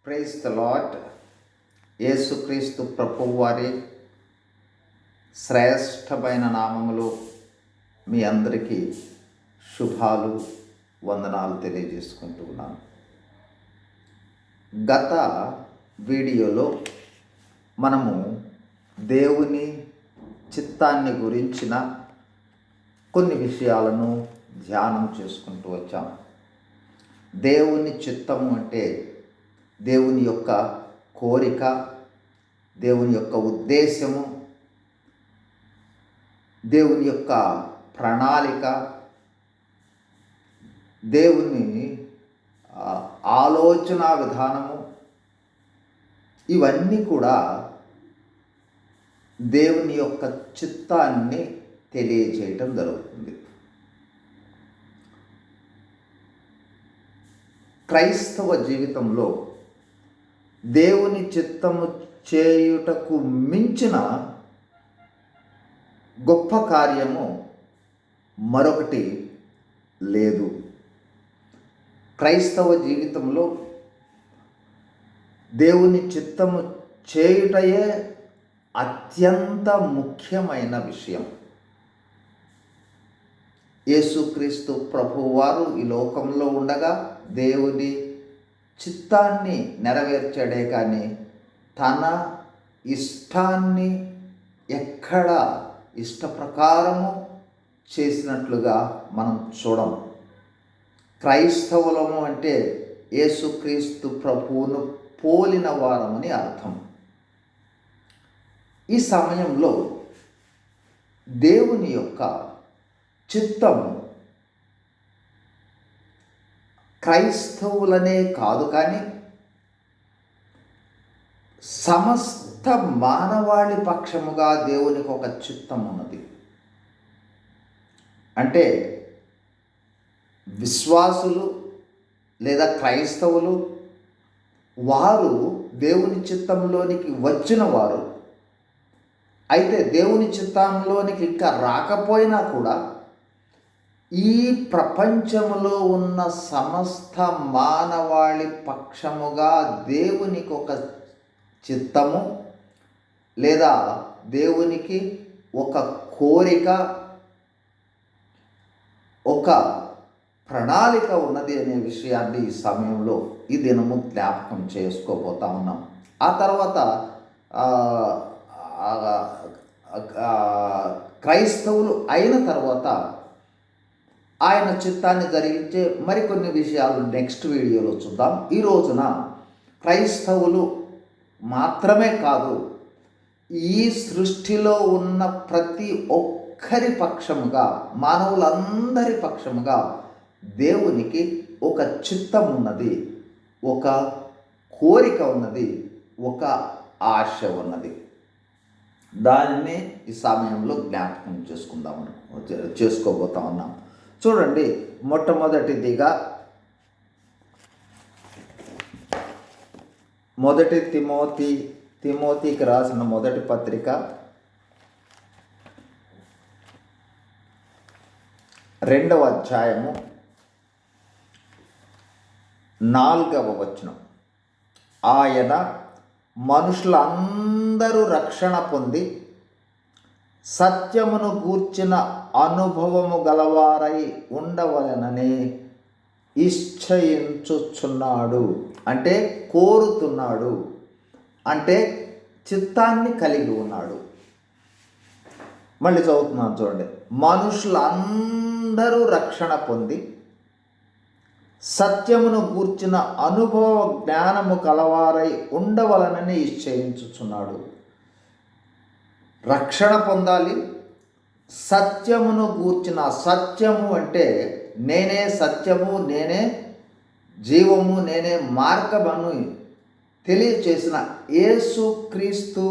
Praise the lord. యేసుక్రీస్తు ప్రభువు వారి శ్రేష్టమైన నామములో మీ అందరికీ శుభాలు, వందనాలు తెలియజేసుకుంటూ ఉన్నాను. గత వీడియోలో మనము దేవుని చిత్తాన్ని గురించిన కొన్ని విషయాలను ధ్యానం చేసుకుంటూ వచ్చాం. దేవుని చిత్తము అంటే దేవుని యొక్క కోరిక, దేవుని యొక్క ఉద్దేశము, దేవుని యొక్క ప్రణాళిక, దేవుని ఆలోచన విధానము, ఇవన్నీ కూడా దేవుని యొక్క చిత్తాన్ని తెలియజేయటం జరుగుతుంది. క్రైస్తవ జీవితంలో దేవుని చిత్తము చేయుటకు మించిన గొప్ప కార్యము మరొకటి లేదు. క్రైస్తవ జీవితంలో దేవుని చిత్తము చేయుటయే అత్యంత ముఖ్యమైన విషయం. యేసుక్రీస్తు ప్రభువారు ఈ లోకంలో ఉండగా దేవుని చిత్తాన్ని నెరవేర్చాడే కానీ తన ఇష్టాన్ని ఎక్కడ ఇష్టప్రకారము చేసినట్లుగా మనం చూడం. క్రైస్తవులము అంటే యేసుక్రీస్తు ప్రభువును పోలిన వారమని అర్థం. ఈ సమయంలో దేవుని యొక్క చిత్తము క్రైస్తవులనే కాదు కానీ సమస్త మానవాళి పక్షముగా దేవునికి ఒక చిత్తం ఉన్నది. అంటే విశ్వాసులు లేదా క్రైస్తవులు వారు దేవుని చిత్తంలోనికి వచ్చిన వారు. అయితే దేవుని చిత్తంలోనికి ఇంకా రాకపోయినా కూడా ఈ ప్రపంచంలో ఉన్న సమస్త మానవాళి పక్షముగా దేవునికి ఒక చిత్తము లేదా దేవునికి ఒక కోరిక, ఒక ప్రణాళిక ఉన్నది అనే విషయాన్ని ఈ సమయంలో ఈ దినము జ్ఞాపకం చేసుకోబోతా ఉన్నాం. ఆ తర్వాత క్రైస్తవులు అయిన తర్వాత ఆయన చిత్తాన్ని జరిగించే మరికొన్ని విషయాలు నెక్స్ట్ వీడియోలో చూద్దాం. ఈ రోజున క్రైస్తవులు మాత్రమే కాదు, ఈ సృష్టిలో ఉన్న ప్రతి ఒక్కరి పక్షముగా, మానవులందరి పక్షముగా దేవునికి ఒక చిత్తం ఉన్నది, ఒక కోరిక ఉన్నది, ఒక ఆశ ఉన్నది. దానిని ఈ సమయంలో జ్ఞాపకం చేసుకోబోతా ఉన్నాం. చూడండి, మొట్టమొదటిదిగా మొదటి తిమోతికి రాసిన మొదటి పత్రిక 2వ అధ్యాయము 4వ వచనం. ఆయన మనుషులందరూ రక్షణ పొంది సత్యమును గూర్చిన అనుభవము గలవారై ఉండవలెనని ఇచ్చయించుచున్నాడు. అంటే కోరుతున్నాడు, అంటే చిత్తాన్ని కలిగి ఉన్నాడు. మళ్ళీ చదువుతున్నాను చూడండి. మనుషులందరూ రక్షణ పొంది సత్యమును గూర్చిన అనుభవ జ్ఞానము కలవారై ఉండవలనని నిశ్చయించుచున్నాడు. రక్షణ పొందాలి, సత్యమును గూర్చిన, సత్యము అంటే నేనే సత్యము, నేనే జీవము, నేనే మార్గమును తెలియచేసిన యేసుక్రీస్తు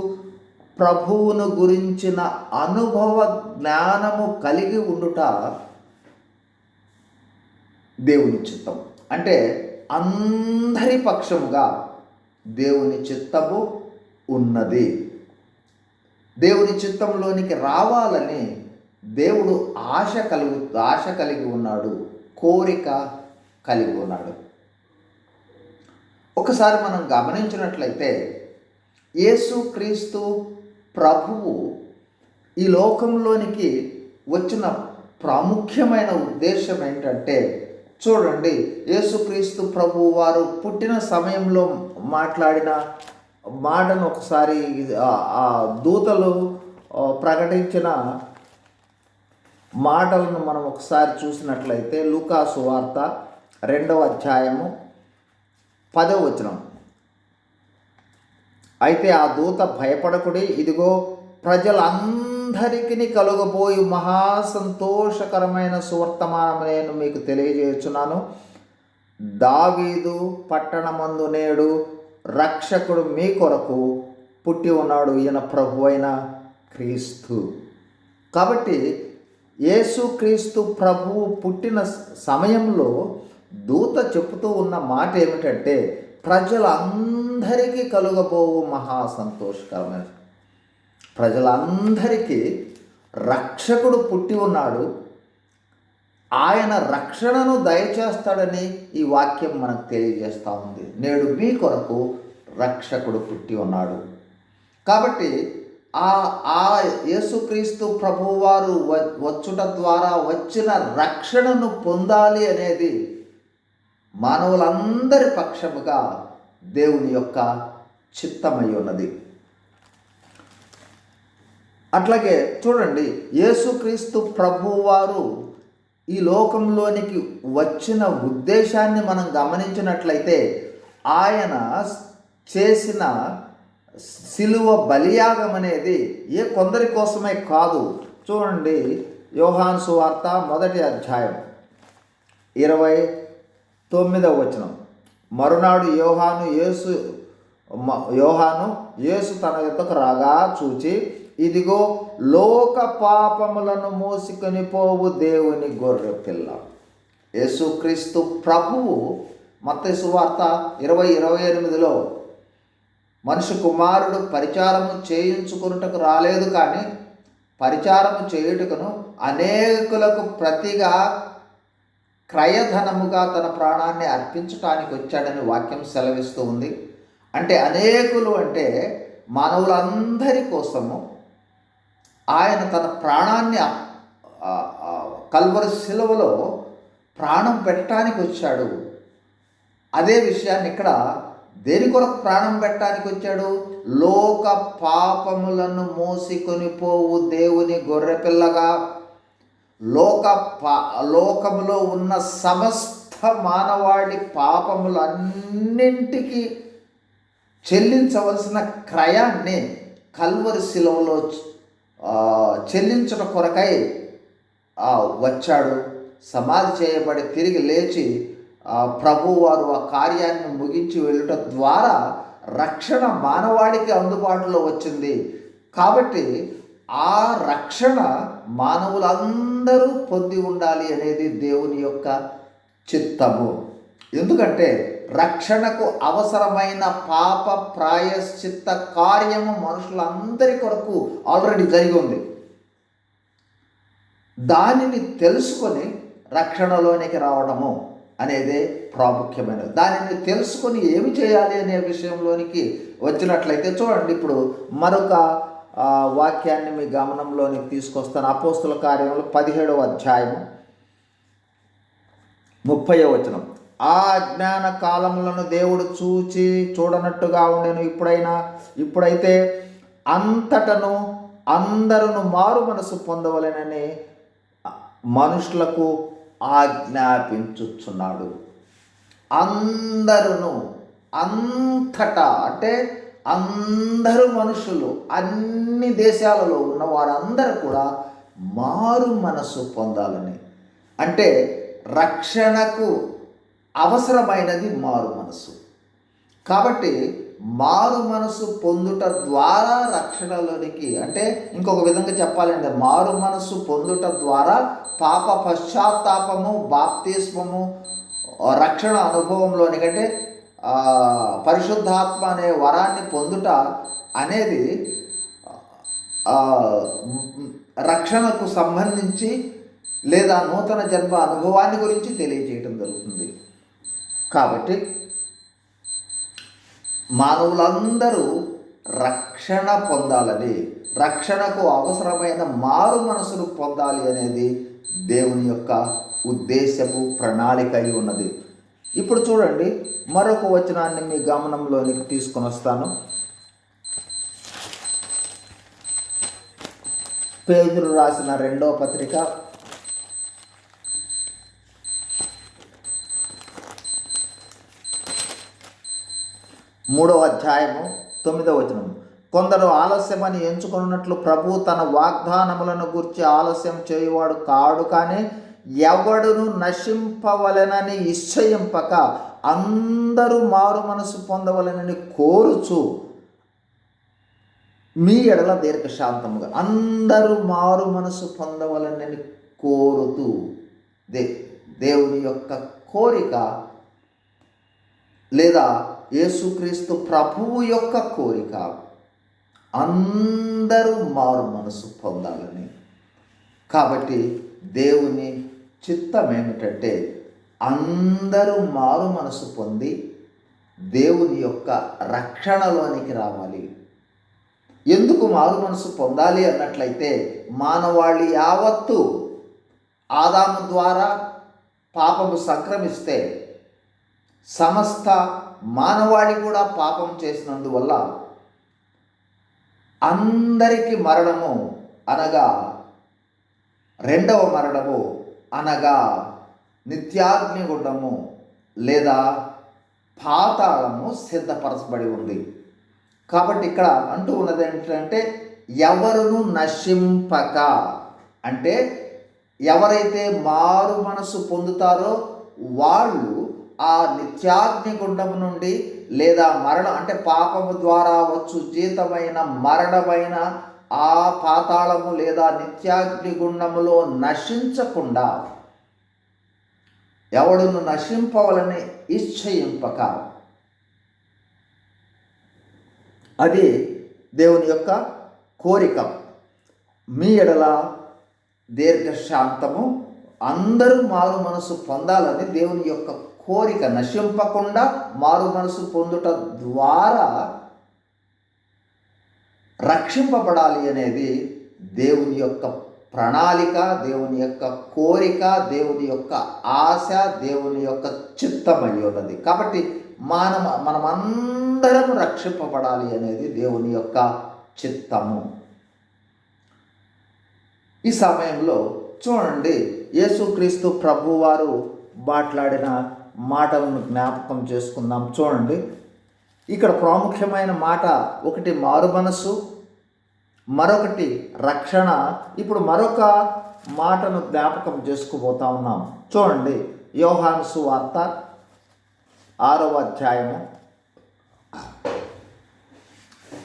ప్రభువును గురించిన అనుభవ జ్ఞానము కలిగి ఉండుట దేవుని చిత్తం. అంటే అందరి పక్షముగా దేవుని చిత్తము ఉన్నది. దేవుని చిత్తంలోనికి రావాలని దేవుడు ఆశ కలిగి ఉన్నాడు, కోరిక కలిగి ఉన్నాడు. ఒకసారి మనం గమనించినట్లయితే యేసుక్రీస్తు ప్రభువు ఈ లోకంలోనికి వచ్చిన ప్రాముఖ్యమైన ఉద్దేశం ఏంటంటే, చూడండి, యేసుక్రీస్తు ప్రభువు వారు పుట్టిన సమయంలో మాట్లాడిన మాటను ఒకసారి ఆ దూతలు ప్రకటించిన మాటలను మనం ఒకసారి చూసినట్లయితే లూకా సువార్త 2వ అధ్యాయము 10వ వచనం. అయితే ఆ దూత, భయపడకుడి, ఇదిగో ప్రజలందరికీ కలుగబోయి మహా సంతోషకరమైన సువర్తమానం నేను మీకు తెలియజేస్తున్నాను. దావీదు పట్టణమందు నేడు రక్షకుడు మీ కొరకు పుట్టి ఉన్నాడు, ఈయన ప్రభువైన క్రీస్తు. కాబట్టి యేసుక్రీస్తు ప్రభువు పుట్టిన సమయంలో దూత చెబుతూ ఉన్న మాట ఏమిటంటే, ప్రజలందరికీ కలుగబోవు మహా సంతోషకరమైన, ప్రజలందరికీ రక్షకుడు పుట్టి ఉన్నాడు, ఆయన రక్షణను దయచేస్తాడని ఈ వాక్యం మనకు తెలియజేస్తూ ఉంది. నేడు మీ కొరకు రక్షకుడు పుట్టి ఉన్నాడు. కాబట్టి ఆ యేసుక్రీస్తు ప్రభువారు వచ్చుట ద్వారా వచ్చిన రక్షణను పొందాలి అనేది మానవులందరి పక్షముగా దేవుని యొక్క చిత్తమై ఉన్నది. అట్లాగే చూడండి, యేసుక్రీస్తు ప్రభువారు ఈ లోకంలోనికి వచ్చిన ఉద్దేశాన్ని మనం గమనించినట్లయితే, ఆయన చేసిన సిలువ బలియాగం అనేది కొందరి కోసమే కాదు. చూడండి, యోహాను సువార్త 1వ అధ్యాయం 29వ వచనం. మరునాడు యోహాను యేసు తన యొద్దకు రాగా చూచి, ఇదిగో లోక పాపములను మోసుకొని పోవు దేవుని గొర్రె పిల్ల. యేసుక్రీస్తు ప్రభువు మత్తయి సువార్త 20:28లో మనుష్య కుమారుడు పరిచారము చేయించుకొనుటకు రాలేదు, కానీ పరిచారము చేయుటకును అనేకులకు ప్రతిగా క్రయధనముగా తన ప్రాణాన్ని అర్పించటానికి వచ్చాడని వాక్యం సెలవిస్తూ ఉంది. అంటే అనేకులు అంటే మానవులందరి కోసము ఆయన తన ప్రాణాన్ని కల్వరి శిలువలో ప్రాణం పెట్టడానికి వచ్చాడు. అదే విషయాన్ని ఇక్కడ దేని కొరకు ప్రాణం పెట్టడానికి వచ్చాడు? లోక పాపములను మోసికొని పోవు దేవుని గొర్రెపిల్లగా లోకములో ఉన్న సమస్త మానవాళి పాపములన్నింటికి చెల్లించవలసిన క్రయాన్ని కల్వరి శిలువలో చెల్లించడం కొరకై వచ్చాడు. సమాధి చేయబడి తిరిగి లేచి ప్రభువారు ఆ కార్యాన్ని ముగించి వెళ్ళుట ద్వారా రక్షణ మానవాళికి అందుబాటులో వచ్చింది. కాబట్టి ఆ రక్షణ మానవులందరూ పొంది ఉండాలి అనేది దేవుని యొక్క చిత్తము. ఎందుకంటే రక్షణకు అవసరమైన పాప ప్రాయశ్చిత్త కార్యము మనుషులందరి కొరకు ఆల్రెడీ జరిగి ఉంది. దానిని తెలుసుకొని రక్షణలోనికి రావడము అనేదే ప్రాముఖ్యమైనది. దానిని తెలుసుకొని ఏమి చేయాలి అనే విషయంలోనికి వచ్చినట్లయితే చూడండి, ఇప్పుడు మరొక వాక్యాన్ని మీ గమనంలోనికి తీసుకొస్తాను. అపోస్తుల కార్యములు 17వ అధ్యాయము 30వ వచనం. ఆ అజ్ఞాన కాలములను దేవుడు చూడనట్టుగా ఉండెను. ఇప్పుడైతే అంతటను అందరూ మారు మనసు పొందవలెనని మనుషులకు ఆజ్ఞాపించుచున్నాడు. అందరూ, అంతటా అంటే అందరూ మనుషులు, అన్ని దేశాలలో ఉన్న వారందరూ కూడా మారు మనసు పొందాలని, అంటే రక్షణకు అవసరమైనది మారు మనసు. కాబట్టి మారు మనసు పొందుట ద్వారా రక్షణలోనికి, అంటే ఇంకొక విధంగా చెప్పాలంటే మారు మనసు పొందుట ద్వారా పాప పశ్చాత్తాపము, బాప్తిస్మము, రక్షణ అనుభవంలోనికి, అంటే పరిశుద్ధాత్మ అనే వరాన్ని పొందుట అనేది రక్షణకు సంబంధించి లేదా నూతన జన్మ అనుభవాన్ని గురించి తెలియజేయటం జరుగుతుంది. కాబట్టి మానవులందరూ రక్షణ పొందాలని, రక్షణకు అవసరమైన మారు మనసును పొందాలి అనేది దేవుని యొక్క ఉద్దేశము, ప్రణాళిక అయి ఉన్నది. ఇప్పుడు చూడండి, మరొక వచనాన్ని మీ గమనంలోనికి తీసుకొని వస్తాను. పేతురు రాసిన 2వ పత్రిక 3వ అధ్యాయము 9వ వచనం. కొందరు ఆలస్యమని ఎంచుకున్నట్లు ప్రభు తన వాగ్దానములను గురించి ఆలస్యం చేయువాడు కాడు, కానీ ఎవడును నశింపవలెనని నిశ్చయింపక అందరూ మారు మనసు పొందవలెనని కోరుచు మీ ఎడల దీర్ఘశాంతముగా, అందరూ మారు మనసు పొందవలనని కోరుతూ, దేవుని యొక్క కోరిక లేదా యేసుక్రీస్తు ప్రభువు యొక్క కోరిక అందరూ మారు మనసు పొందాలని. కాబట్టి దేవుని చిత్తం ఏమిటంటే అందరూ మారు మనసు పొంది దేవుని యొక్క రక్షణలోనికి రావాలి. ఎందుకు మారు మనసు పొందాలి అన్నట్లయితే, మానవాళి యావత్తు ఆదాము ద్వారా పాపము సంక్రమిస్తే సమస్త మానవాళి కూడా పాపం చేసినందువల్ల అందరికీ మరణము అనగా రెండవ మరణము అనగా నిత్యాగ్నిగుండము లేదా పాతాళము సిద్ధపరచబడి ఉంది. కాబట్టి ఇక్కడ అంటూ ఉన్నది ఏంటంటే ఎవరును నశింపక, అంటే ఎవరైతే మారు మనసు పొందుతారో వాళ్ళు ఆ నిత్యాగ్నిగుండము నుండి లేదా మరణం అంటే పాపము ద్వారా వచ్చు జీతమైన మరణమైన ఆ పాతాళము లేదా నిత్యాగ్నిగుండములో నశించకుండా, ఎవడును నశింపవలని నిశ్చయింపక, అది దేవుని యొక్క కోరిక. మీ ఎడల దీర్ఘశాంతము, అందరూ మారు మనసు పొందాలని దేవుని యొక్క కోరిక. నశింపకుండా మారు మనసు పొందుట ద్వారా రక్షింపబడాలి అనేది దేవుని యొక్క ప్రణాళిక, దేవుని యొక్క కోరిక, దేవుని యొక్క ఆశ, దేవుని యొక్క చిత్తమై ఉన్నది. కాబట్టి మనమందరం రక్షింపబడాలి అనేది దేవుని యొక్క చిత్తము. ఈ సమయంలో చూడండి, యేసుక్రీస్తు ప్రభువారు మాట్లాడిన మాటలను జ్ఞాపకం చేసుకుందాం. చూడండి, ఇక్కడ ప్రాముఖ్యమైన మాట ఒకటి మారు మనసు, మరొకటి రక్షణ. ఇప్పుడు మరొక మాటను జ్ఞాపకం చేసుకుపోతా ఉన్నాం. చూడండి, యోహాను సువార్త 6వ అధ్యాయము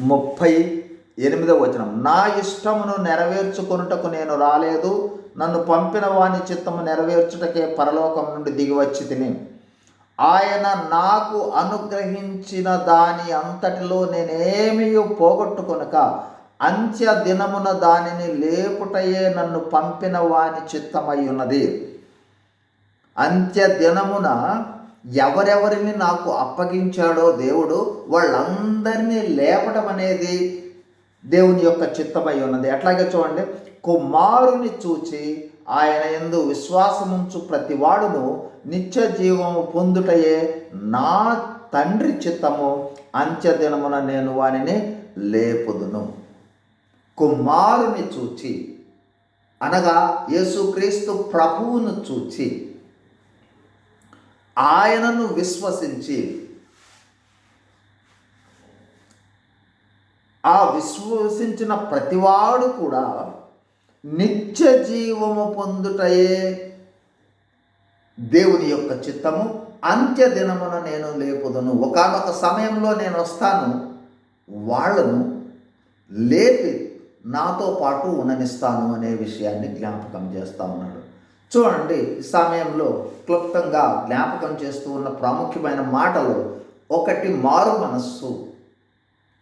38వ వచనం. నా ఇష్టమును నెరవేర్చుకొనుటకు నేను రాలేదు, నన్ను పంపిన వాని చిత్తము నెరవేర్చుటకే పరలోకం నుండి దిగివచ్చి తిని, ఆయన నాకు అనుగ్రహించిన దాని అంతటిలో నేనేమీ పోగొట్టుకొనక అంత్య దినమున దానిని లేపుటయే నన్ను పంపిన వాని చిత్తమై ఉన్నది. అంత్య దినమున ఎవరెవరిని నాకు అప్పగించాడో దేవుడు, వాళ్ళందరినీ లేపటం అనేది దేవుని యొక్క చిత్తమై ఉన్నది. అట్లాగే చూడండి, కుమారుని చూచి ఆయన యందు విశ్వాసముంచు ప్రతివాడును నిత్య జీవము పొందుటయే నా తండ్రి చిత్తము, అంత్యదినమున నేను వానిని లేపుదును. కుమారుని చూచి అనగా యేసుక్రీస్తు ప్రభువును చూచి ఆయనను విశ్వసించి ఆ విశ్వసించిన ప్రతివాడు కూడా నిత్య జీవము పొందుటయే దేవుని యొక్క చిత్తము, అంత్య దినమున నేను లేపుదును. ఒకానొక సమయంలో నేను వస్తాను, వాళ్ళను లేపి నాతో పాటు ఉండనిస్తాను అనే విషయాన్ని జ్ఞాపకం చేస్తూ ఉన్నాడు. చూడండి, ఈ సమయంలో క్లుప్తంగా జ్ఞాపకం చేస్తూ ఉన్న ప్రాముఖ్యమైన మాటలు, ఒకటి మారు మనస్సు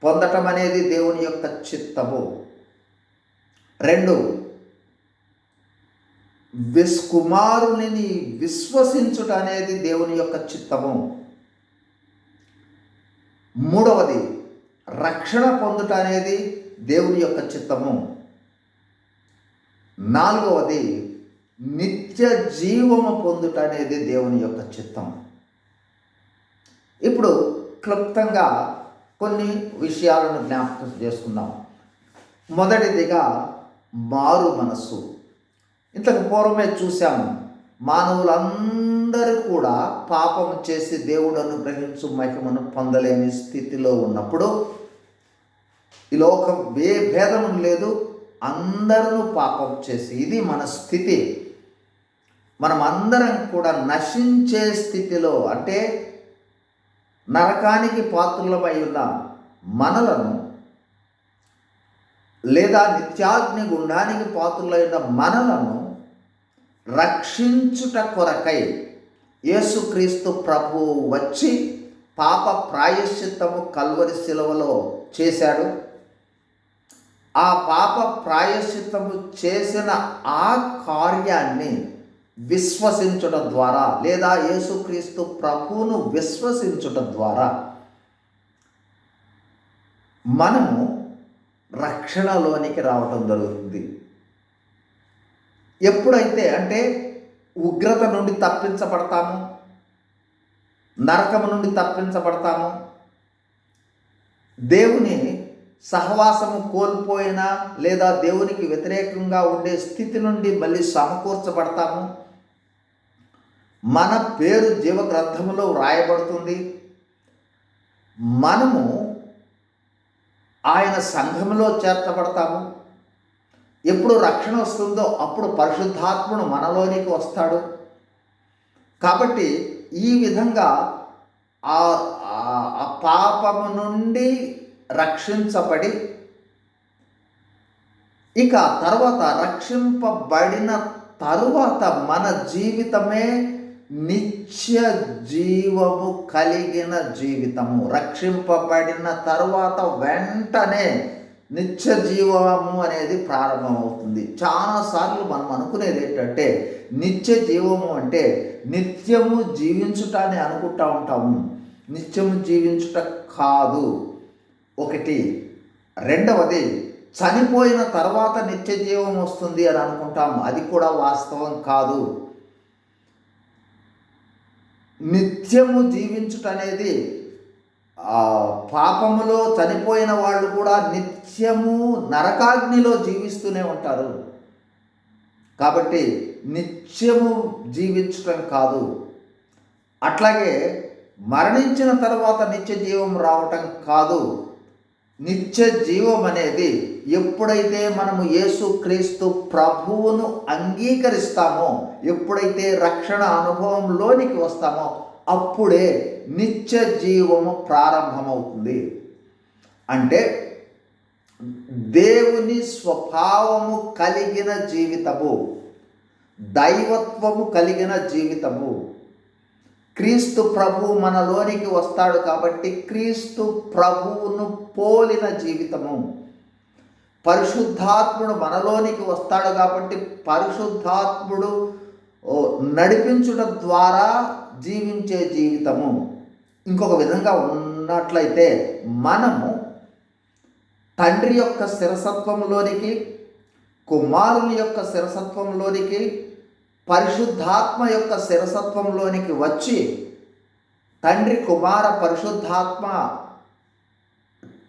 పొందటం అనేది దేవుని యొక్క చిత్తము. 2 కుమారుని విశ్వసించుట అనేది దేవుని యొక్క చిత్తము. మూడవది రక్షణ పొందుట అనేది దేవుని యొక్క చిత్తము. నాలుగవది నిత్య జీవము పొందుట అనేది దేవుని యొక్క చిత్తం. ఇప్పుడు క్లుప్తంగా కొన్ని విషయాలను జ్ఞాపకం చేసుకుందాం. మొదటిదిగా మారు మనస్సు. ఇంతకు పూర్వమే చూశాము, మానవులందరూ కూడా పాపం చేసి దేవుడు అనుగ్రహించు మహిమను పొందలేని స్థితిలో ఉన్నప్పుడు, ఈ లోకం ఏ భేదము లేదు, అందరూ పాపం చేసి, ఇది మన స్థితి. మనం అందరం కూడా నశించే స్థితిలో, అంటే నరకానికి పాత్రులమై ఉన్న మనలను, లేదా నిత్యాగ్ని గుండానికి పాత్రులైన మనలను రక్షించుట కొరకై యేసుక్రీస్తు ప్రభువు వచ్చి పాప ప్రాయశ్చిత్తము కల్వరి శిలువలో చేశాడు. ఆ పాప ప్రాయశ్చిత్తము చేసిన ఆ కార్యాన్ని విశ్వసించడం ద్వారా, లేదా యేసుక్రీస్తు ప్రభువును విశ్వసించడం ద్వారా మనము రక్షణలోనికి రావటం జరుగుతుంది. ఎప్పుడైతే అంటే ఉగ్రత నుండి తప్పించబడతాము, నరకము నుండి తప్పించబడతాము, దేవుని సహవాసము కోల్పోయినా లేదా దేవునికి వ్యతిరేకంగా ఉండే స్థితి నుండి మళ్ళీ సమకూర్చబడతాము, మన పేరు జీవ గ్రంథములో వ్రాయబడుతుంది, మనము ఆయన సంఘములో చేర్చబడతాము. ఎప్పుడు రక్షణ వస్తుందో అప్పుడు పరిశుద్ధాత్ముడు మనలోనికి వస్తాడు. కాబట్టి ఈ విధంగా ఆ పాపము నుండి రక్షించబడి, ఇక తర్వాత రక్షింపబడిన తరువాత మన జీవితమే నిత్య జీవము కలిగిన జీవితము. రక్షింపబడిన తరువాత వెంటనే నిత్య జీవము అనేది ప్రారంభమవుతుంది. చాలాసార్లు మనం అనుకునేది ఏంటంటే, నిత్య జీవము అంటే నిత్యము జీవించుట అని అనుకుంటా ఉంటాము. నిత్యము జీవించుట కాదు ఒకటి. రెండవది, చనిపోయిన తర్వాత నిత్య జీవం వస్తుంది అని అనుకుంటాము. అది కూడా వాస్తవం కాదు. నిత్యము జీవించుట అనేది, పాపములో చనిపోయిన వాళ్ళు కూడా నిత్యము నరకాగ్నిలో జీవిస్తూనే ఉంటారు. కాబట్టి నిత్యము జీవించటం కాదు. అట్లాగే మరణించిన తర్వాత నిత్య జీవం రావటం కాదు. నిత్య జీవం అనేది ఎప్పుడైతే మనము యేసుక్రీస్తు ప్రభువును అంగీకరిస్తామో, ఎప్పుడైతే రక్షణ అనుభవంలోనికి వస్తామో, అప్పుడే నిత్య జీవము ప్రారంభమవుతుంది. అంటే దేవుని స్వభావము కలిగిన జీవితము, దైవత్వము కలిగిన జీవితము. క్రీస్తు ప్రభువు మనలోనికి వస్తాడు కాబట్టి క్రీస్తు ప్రభువును పోలిన జీవితము. పరిశుద్ధాత్ముడు మనలోనికి వస్తాడు కాబట్టి పరిశుద్ధాత్ముడు నడిపించడం ద్వారా జీవించే జీవితము. ఇంకొక విధంగా ఉన్నట్లయితే, మనము తండ్రి యొక్క శిరసత్వంలోనికి, కుమారుని యొక్క శిరసత్వంలోనికి, పరిశుద్ధాత్మ యొక్క శిరసత్వంలోనికి వచ్చి, తండ్రి కుమార పరిశుద్ధాత్మ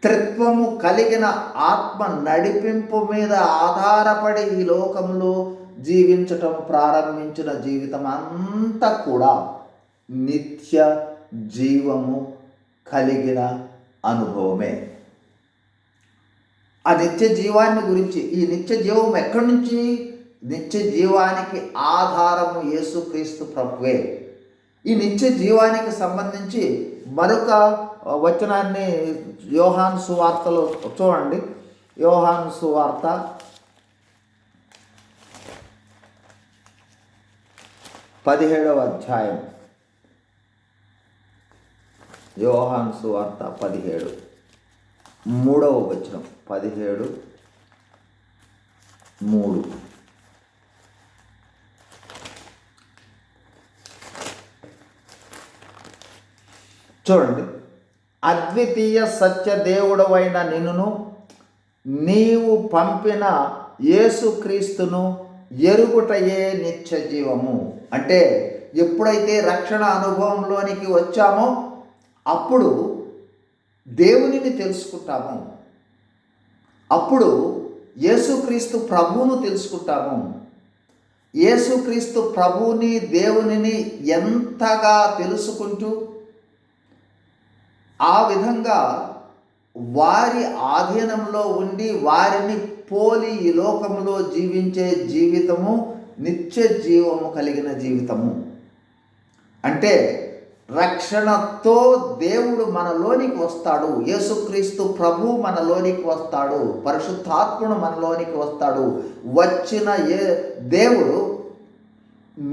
త్రిత్వము కలిగిన ఆత్మ నడిపింపు మీద ఆధారపడి ఈ లోకంలో జీవించటం ప్రారంభించిన జీవితం అంతా కూడా నిత్య జీవము కలిగిన అనుభవమే. ఆ నిత్య జీవాన్ని గురించి, ఈ నిత్య జీవం ఎక్కడి నుంచి? నిత్య జీవానికి ఆధారము యేసుక్రీస్తు ప్రభువే. ఈ నిత్య జీవానికి సంబంధించి మరొక వచనాన్ని యోహాను సువార్తలో చూడండి. యోహాను సువార్త 17వ అధ్యాయం. యోహాను సువార్త 17 3వ వచనం. 17:3. చూడండి. అద్వితీయ సత్య దేవుడవైన నిన్నును నీవు పంపిన యేసుక్రీస్తును ఎరుగుటయే నిత్య జీవము. అంటే ఎప్పుడైతే రక్షణ అనుభవంలోనికి వచ్చామో అప్పుడు దేవునిని తెలుసుకుంటాము, అప్పుడు యేసుక్రీస్తు ప్రభువును తెలుసుకుంటాము. యేసుక్రీస్తు ప్రభువుని దేవునిని ఎంతగా తెలుసుకుంటూ ఆ విధంగా వారి ఆధీనంలో ఉండి వారిని పోలి ఈ లోకంలో జీవించే జీవితము నిత్య జీవము కలిగిన జీవితము. అంటే రక్షణతో దేవుడు మనలోనికి వస్తాడు, యేసుక్రీస్తు ప్రభు మనలోనికి వస్తాడు, పరిశుద్ధాత్ముడు మనలోనికి వస్తాడు. వచ్చిన దేవుడు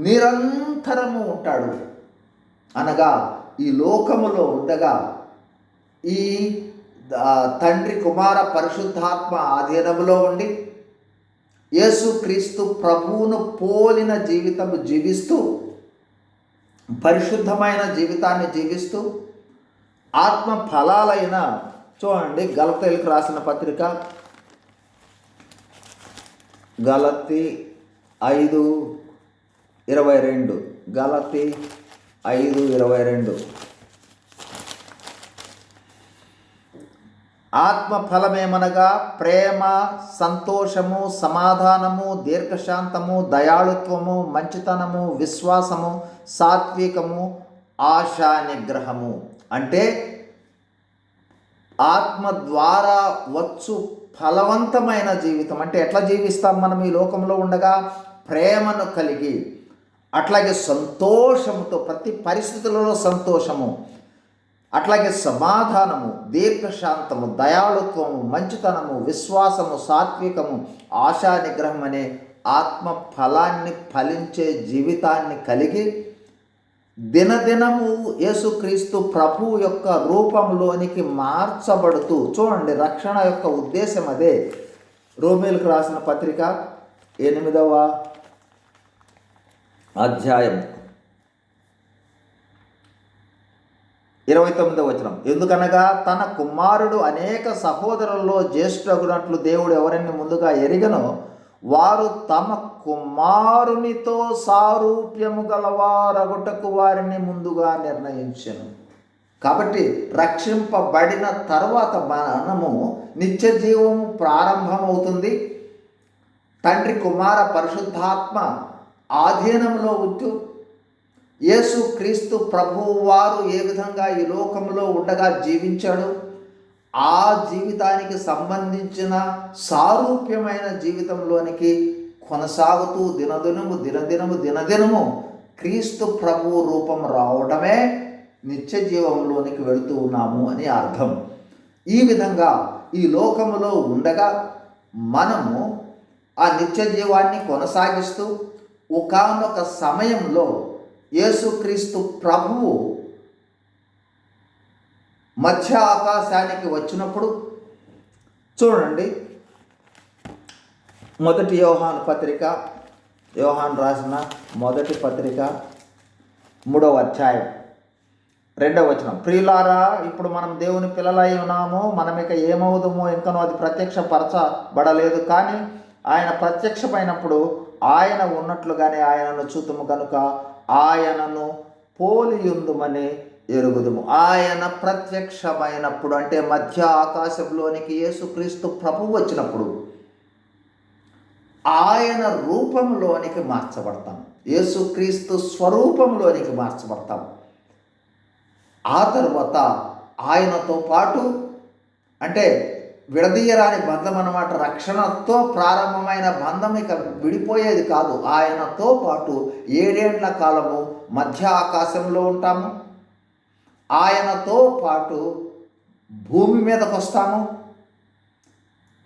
నిరంతరము ఉంటాడు. అనగా ఈ లోకములో ఉండగా ఈ తండ్రి కుమార పరిశుద్ధాత్మ ఆధీనంలో ఉండి యేసుక్రీస్తు ప్రభువును పోలిన జీవితము జీవిస్తూ, పరిశుద్ధమైన జీవితాన్ని జీవిస్తూ ఆత్మ ఫలాలైన, చూడండి గలతీయులకు రాసిన పత్రిక గలతీ 5:22, గలతీ 5:22. ఆత్మ ఫలమేమనగా ప్రేమ, సంతోషము, సమాధానము, దీర్ఘశాంతము, దయాళుత్వము, మంచితనము, విశ్వాసము, సాత్వికము, ఆశా నిగ్రహము. అంటే ఆత్మ ద్వారా వచ్చు ఫలవంతమైన జీవితం. అంటే ఎట్లా జీవిస్తాం మనం ఈ లోకంలో ఉండగా? ప్రేమను కలిగి, అట్లాగే సంతోషముతో, ప్రతి పరిస్థితులలో సంతోషము, అట్లాగే సమాధానము, దీర్ఘశాంతము, దయాళుత్వము, మంచితనము, విశ్వాసము, సాత్వికము, ఆశా నిగ్రహం అనే ఆత్మ ఫలాన్ని ఫలించే జీవితాన్ని కలిగి దినదినము యేసుక్రీస్తు ప్రభు యొక్క రూపంలోనికి మార్చబడుతూ, చూడండి రక్షణ యొక్క ఉద్దేశం అదే. రోమీయులకు రాసిన పత్రిక 8వ అధ్యాయం 29వ వచనం. ఎందుకనగా తన కుమారుడు అనేక సహోదరుల్లో జ్యేష్ఠుడగునట్లు దేవుడు ఎవరిని ముందుగా ఎరిగనో వారు తమ కుమారునితో సారూప్యము గలవారగుటకు వారిని ముందుగా నిర్ణయించెను. కాబట్టి రక్షింపబడిన తర్వాత మనము నిత్య జీవము ప్రారంభమవుతుంది. తండ్రి కుమార పరిశుద్ధాత్మ ఆధీనంలో ఉంటూ యేసుక్రీస్తు ప్రభువు వారు ఏ విధంగా ఈ లోకంలో ఉండగా జీవించాడు, ఆ జీవితానికి సంబంధించిన సారూప్యమైన జీవితంలోనికి కొనసాగుతూ దినదినము క్రీస్తు ప్రభువు రూపం రావడమే నిత్య జీవంలోనికి వెళుతూ ఉన్నాము అని అర్థం. ఈ విధంగా ఈ లోకములో ఉండగా మనము ఆ నిత్య జీవాన్ని కొనసాగిస్తూ ఒకానొక సమయంలో యేసుక్రీస్తు ప్రభువు మధ్య ఆకాశానికి వచ్చినప్పుడు, చూడండి మొదటి యోహాను పత్రిక, యోహాను రాసిన మొదటి పత్రిక 3వ అధ్యాయం 2వ వచనం. ప్రియులారా, ఇప్పుడు మనం దేవుని పిల్లలై ఉన్నాము, మనం ఇక ఏమవుదామో ఇంకనో అది ప్రత్యక్షపరచబడలేదు, కానీ ఆయన ప్రత్యక్షమైనప్పుడు ఆయన ఉన్నట్లుగానే ఆయనను చూతుము కనుక ఆయనను పోలియుందుమని ఎరుగుదుము. ఆయన ప్రత్యక్షమైనప్పుడు అంటే మధ్య ఆకాశంలోనికి యేసుక్రీస్తు ప్రభువు వచ్చినప్పుడు ఆయన రూపంలోనికి మార్చబడతాం, యేసుక్రీస్తు స్వరూపంలోనికి మార్చబడతాం. ఆ తర్వాత ఆయనతో పాటు, అంటే విడదీయరాని బంధం అన్నమాట. రక్షణతో ప్రారంభమైన బంధం ఇక విడిపోయేది కాదు. ఆయనతో పాటు 7 ఏళ్ల కాలము మధ్య ఆకాశంలో ఉంటాము, ఆయనతో పాటు భూమి మీదకు వస్తాము,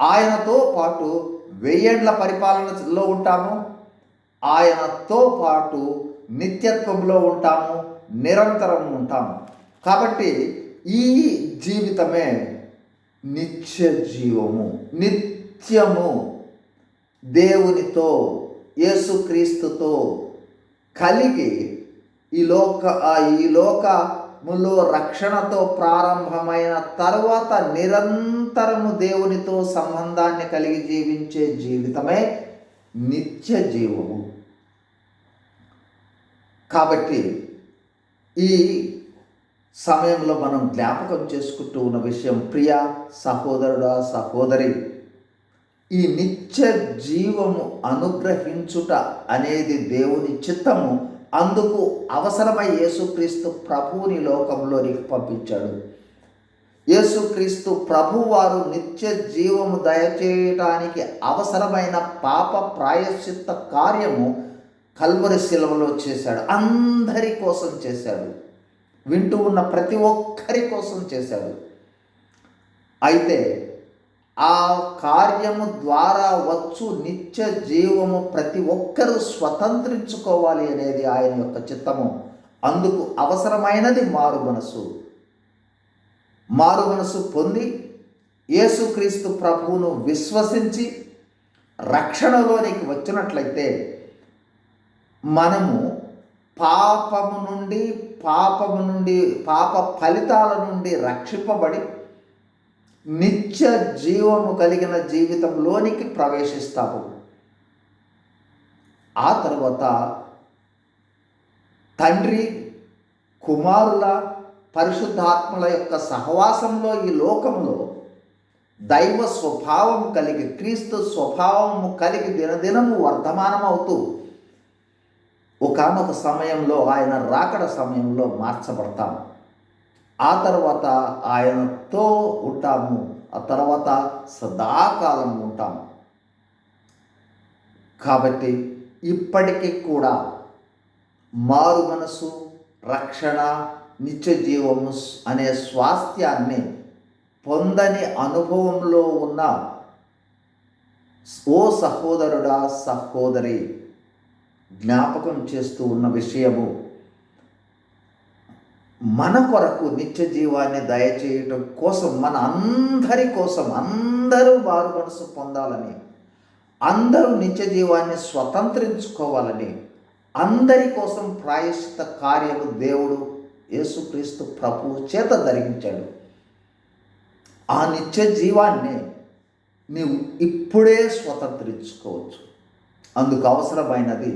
ఆయనతో పాటు 1000 ఏళ్ల పరిపాలనలో ఉంటాము, ఆయనతో పాటు నిత్యత్వంలో ఉంటాము, నిరంతరం ఉంటాము. కాబట్టి ఈ జీవితమే నిత్య జీవము. నిత్యము దేవునితో యేసుక్రీస్తుతో కలిగి ఈ లోక ములో రక్షణతో ప్రారంభమైన తరువాత నిరంతరము దేవునితో సంబంధాన్ని కలిగి జీవించే జీవితమే నిత్య జీవము. కాబట్టి ఈ సమయంలో మనం జ్ఞాపకం చేసుకుంటూ ఉన్న విషయం, ప్రియ సహోదరుడా సహోదరి, ఈ నిత్య జీవము అనుగ్రహించుట అనేది దేవుని చిత్తము. అందుకు అవసరమై యేసుక్రీస్తు ప్రభువుని లోకంలోనికి పంపించాడు. యేసుక్రీస్తు ప్రభువారు నిత్య జీవము దయచేయటానికి అవసరమైన పాప ప్రాయశ్చిత్త కార్యము కల్వరి శిలువలో చేశాడు. అందరి కోసం చేశాడు. వింటూ ఉన్న ప్రతి ఒక్కరి కోసం చేశాడు. అయితే ఆ కార్యము ద్వారా వచ్చు నిత్య జీవము ప్రతి ఒక్కరూ స్వతంత్రించుకోవాలి అనేది ఆయన యొక్క చిత్తము. అందుకు అవసరమైనది మారు మనసు పొంది యేసుక్రీస్తు ప్రభువును విశ్వసించి రక్షణలోనికి వచ్చినట్లయితే మనము పాపము నుండి పాప ఫలితాల నుండి రక్షింపబడి నిత్య జీవము కలిగిన జీవితంలోనికి ప్రవేశిస్తాము. ఆ తర్వాత తండ్రి కుమారుల పరిశుద్ధాత్మల యొక్క సహవాసంలో ఈ లోకంలో దైవ స్వభావం కలిగి, క్రీస్తు స్వభావము కలిగి దినదినము వర్ధమానమవుతూ ఒకానొక సమయంలో ఆయన రాకడ సమయంలో మార్చబడతాము. ఆ తర్వాత ఆయనతో ఉంటాము. ఆ తర్వాత సదాకాలం ఉంటాము. కాబట్టి ఇప్పటికీ కూడా మారు మనసు, రక్షణ, నిత్య జీవము అనే స్వాస్థ్యాన్ని పొందని అనుభవంలో ఉన్న ఓ సహోదరుడా సహోదరి, జ్ఞాపకం చేస్తూ ఉన్న విషయము, మన కొరకు నిత్య జీవాన్ని దయచేయటం కోసం, మన అందరి కోసం, అందరూ మారు మనసు పొందాలని, అందరూ నిత్య జీవాన్ని స్వతంత్రించుకోవాలని, అందరి కోసం ప్రాయశ్చిత్త కార్యము దేవుడు యేసుక్రీస్తు ప్రభువు చేత జరిగించాడు. ఆ నిత్య జీవాన్ని నీవు ఇప్పుడే స్వతంత్రించుకోవచ్చు. అందుకు అవసరమైనది,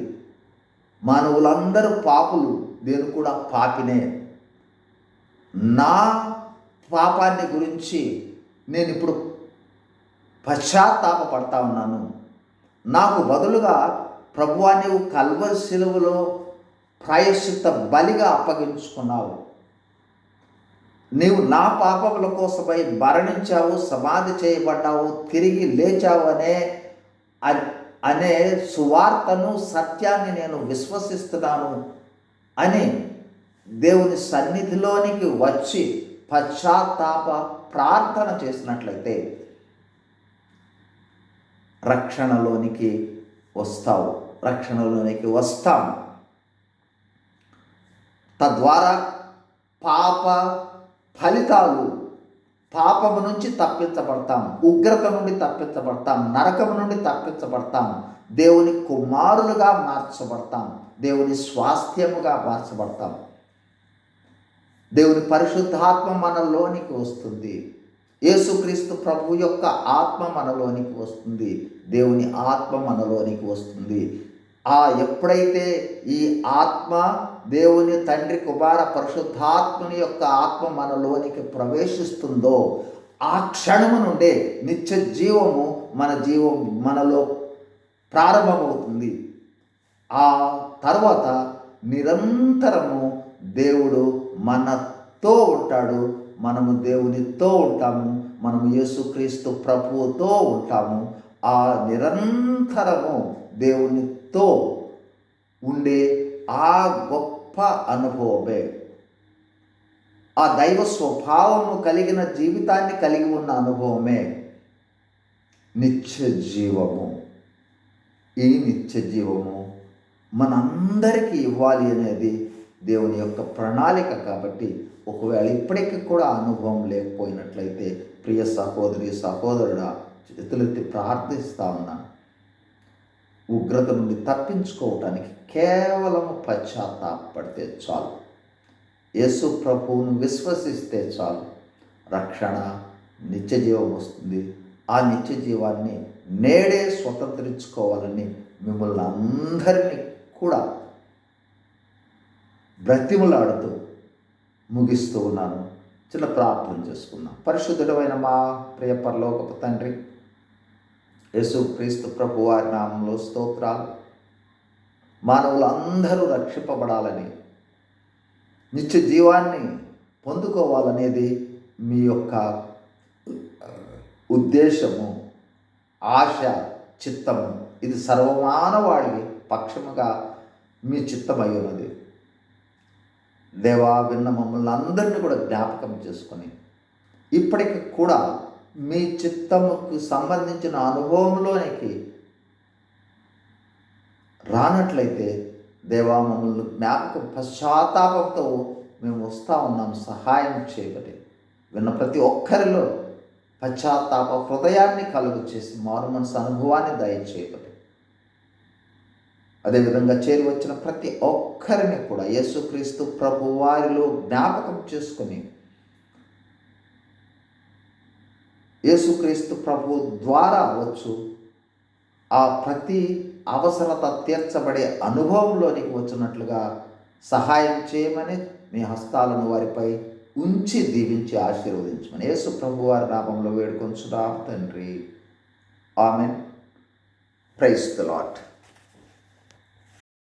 మానవులందరూ పాపులు, నేను కూడా పాపినే. నా పాపాన్ని గురించి నేను ఇప్పుడు పశ్చాత్తాపపడతా ఉన్నాను. నాకు బదులుగా ప్రభువా నీవు కల్వరి శిలువలో ప్రాయశ్చిత్త బలిగా అప్పగించుకున్నావు. నీవు నా పాపముల కోసమై మరణించావు, సమాధి చేయబడ్డావు, తిరిగి లేచావు అనే సువార్తను, సత్యాన్ని నేను విశ్వసిస్తున్నాను అని దేవుని సన్నిధిలోనికి వచ్చి పశ్చాత్తాప ప్రార్థన చేసినట్లయితే రక్షణలోనికి వస్తాం. తద్వారా పాప ఫలితాలు, పాపము నుంచి తప్పించబడతాం, ఉగ్రత నుండి తప్పించబడతాం, నరకము నుండి తప్పించబడతాం, దేవుని కుమారులుగా మార్చబడతాం, దేవుని స్వాస్థ్యముగా మార్చబడతాం. దేవుని పరిశుద్ధాత్మ మనలోనికి వస్తుంది. యేసుక్రీస్తు ప్రభు యొక్క ఆత్మ మనలోనికి వస్తుంది. దేవుని ఆత్మ మనలోనికి వస్తుంది. ఎప్పుడైతే ఈ ఆత్మ, దేవుని తండ్రి కుమార పరిశుద్ధాత్మని యొక్క ఆత్మ మనలోనికి ప్రవేశిస్తుందో ఆ క్షణము నుండే నిత్య జీవము మనలో ప్రారంభమవుతుంది. ఆ తర్వాత నిరంతరము దేవుడు మనతో ఉంటాడు, మనము దేవునితో ఉంటాము, మనము యేసుక్రీస్తు ప్రభువుతో ఉంటాము. ఆ నిరంతరము దేవునితో ఉండే ఆ గొప్ప అనుభవమే, ఆ దైవ స్వభావము కలిగిన జీవితాన్ని కలిగి ఉన్న అనుభవమే నిత్య జీవము. ఈ నిత్య జీవము మనందరికీ ఇవ్వాలి అనేది దేవుని యొక్క ప్రణాళిక. కాబట్టి ఒకవేళ ఇప్పటికీ కూడా అనుభవం లేకపోయినట్లయితే ప్రియ సహోదరి సహోదరుడా, చేతులెత్తి ప్రార్థిస్తా ఉన్నాను. ఉగ్రత నుండి తప్పించుకోవటానికి కేవలం పశ్చాత్తాపడితే చాలు. యేసు ప్రభువును విశ్వసిస్తే చాలు, రక్షణ, నిత్య జీవం వస్తుంది. ఆ నిత్య జీవాన్ని నేడే స్వతంత్రించుకోవాలని మిమ్మల్ని అందరినీ కూడా బ్రతిమలాడుతూ ముగిస్తూ ఉన్నాను. చిన్న ప్రార్థన చేసుకుందాం. పరిశుద్ధుడమైన మా ప్రియ పరలోకపు తండ్రి, యేసు క్రీస్తు ప్రభు వారి నామంలో స్తోత్రాలు. మానవులందరూ రక్షింపబడాలని, నిత్య జీవాన్ని పొందుకోవాలనేది మీ యొక్క ఉద్దేశము, ఆశ, చిత్తము. ఇది సర్వమానవాళి పక్షముగా మీ చిత్తమై ఉన్నది. దేవా, విన్న మమ్మల్ని అందరినీ కూడా జ్ఞాపకం చేసుకొని ఇప్పటికి కూడా మీ చిత్తముకు సంబంధించిన అనుభవంలోనికి రానట్లయితే దేవా, మమ్మల్ని జ్ఞాపకం పశ్చాత్తాపంతో మేము వస్తూ ఉన్నాం, సహాయం చేయబడి విన్న ప్రతి ఒక్కరిలో పశ్చాత్తాప హృదయాన్ని కలుగు చేసి మారు మనసు అనుభవాన్ని దయచేయబడి, అదేవిధంగా చేరి వచ్చిన ప్రతి ఒక్కరిని కూడా యేసుక్రీస్తు ప్రభు వారిలో జ్ఞాపకం చేసుకొని యేసుక్రీస్తు ప్రభు ద్వారా వచ్చు ఆ ప్రతి అవసరత తీర్చబడే అనుభవంలోనికి వచ్చినట్లుగా సహాయం చేయమని మీ హస్తాలను వారిపై ఉంచి దీవించి ఆశీర్వదించమని యేసు ప్రభు వారి నామంలో వేడుకొంచున్నాం తండ్రి. ఆమెన్. Praise the lord.